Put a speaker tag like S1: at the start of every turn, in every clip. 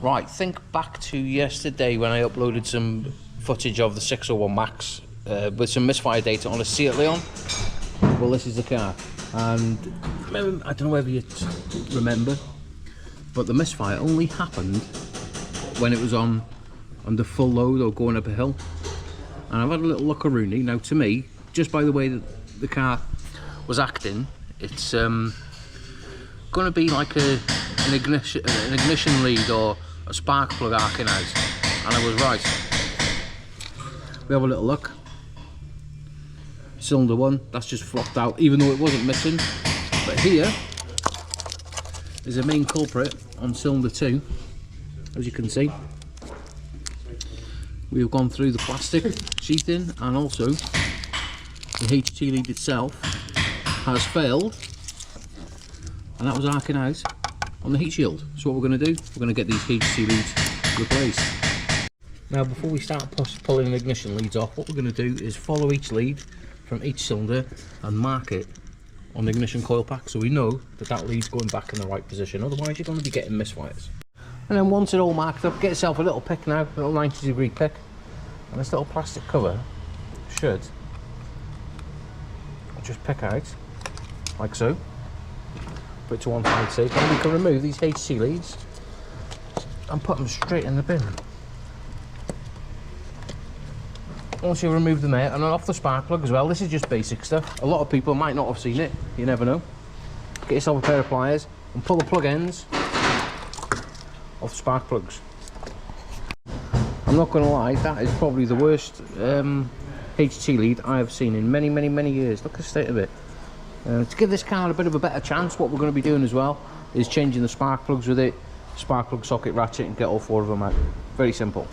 S1: Right, think back to yesterday when I uploaded some footage of the 601 Max with some misfire data on a Seat Leon. Well, this is the car, and I don't know whether you remember, but the misfire only happened when it was on under full load or going up a hill. And I've had a little look around. Now, to me, just by the way that the car was acting, it's going to be like an ignition lead or a spark plug arcing out, and I was right. We have a little look. Cylinder 1, that's just flopped out, even though it wasn't missing. But here is a main culprit on cylinder 2. As you can see, we've gone through the plastic sheathing, and also the HT lead itself has failed, and that was arcing out on the heat shield. So what we're going to do, we're going to get these HT leads replaced. Now, before we start pulling the ignition leads off, what we're going to do is follow each lead from each cylinder and mark it on the ignition coil pack, so we know that that lead's going back in the right position. Otherwise, you're going to be getting misfires. And then once it's all marked up, get yourself a little pick now, a little 90-degree pick, and this little plastic cover should just pick out like so. Put it to one side safe, and we can remove these HT leads and put them straight in the bin. Once you remove them out, and off the spark plug as well, this is just basic stuff. A lot of people might not have seen it, you never know. Get yourself a pair of pliers and pull the plug ends off the spark plugs. I'm not going to lie, that is probably the worst HT lead I have seen in many years. Look at the state of it. To give this car a bit of a better chance, what we're going to be doing as well is changing the spark plugs with it, spark plug socket ratchet, and get all 4 of them out. Very simple.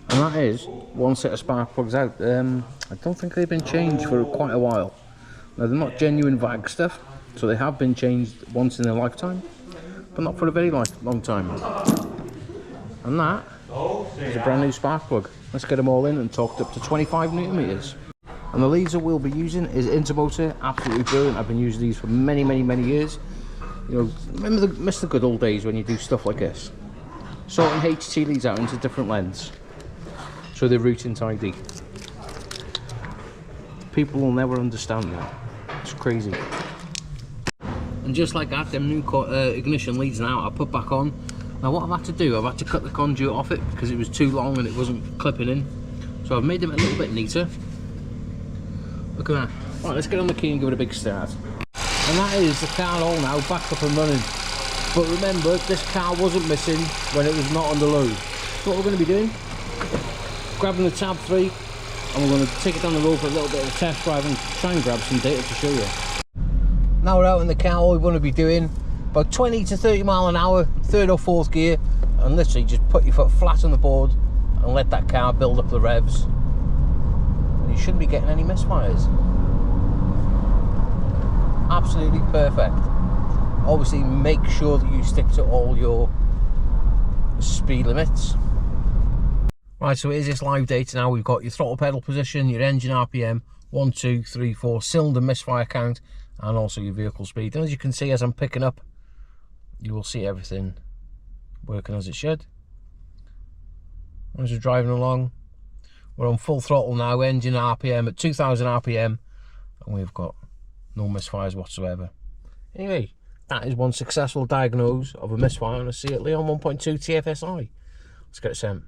S1: And that is one set of spark plugs out. I don't think they've been changed for quite a while. Now, they're not genuine VAG stuff, so they have been changed once in their lifetime, but not for a very long time. And that is a brand new spark plug. Let's get them all in and torqued up to 25 Newton meters. And the leads that we'll be using is Intermotor, absolutely brilliant. I've been using these for many years. You know, miss the good old days when you do stuff like this. Sorting HT leads out into different lengths, so they're routing tidy. People will never understand that. It's crazy. And just like that, them new ignition leads now I put back on. Now what I've had to do, I've had to cut the conduit off it because it was too long and it wasn't clipping in. So I've made them a little bit neater. Look at that. Right, let's get on the key and give it a big start. And that is the car all now back up and running. But remember, this car wasn't missing when it was not under load. So what we're going to be doing, grabbing the tab 3, and we're going to take it down the road for a little bit of a test drive and try and grab some data to show you. Now we're out in the car, all we're going to be doing about 20 to 30 mile an hour, 3rd or 4th gear, and literally just put your foot flat on the board and let that car build up the revs. And you shouldn't be getting any misfires. Absolutely perfect. Obviously make sure that you stick to all your speed limits. Right, so here's this live data now. We've got your throttle pedal position, your engine RPM, 1, 2, 3, 4, cylinder misfire count, and also your vehicle speed. And as you can see, as I'm picking up, you will see everything working as it should. As we're driving along, we're on full throttle now, engine RPM at 2000 RPM, and we've got no misfires whatsoever. Anyway, that is one successful diagnose of a misfire on a Seat Leon 1.2 TFSI. Let's get it sent.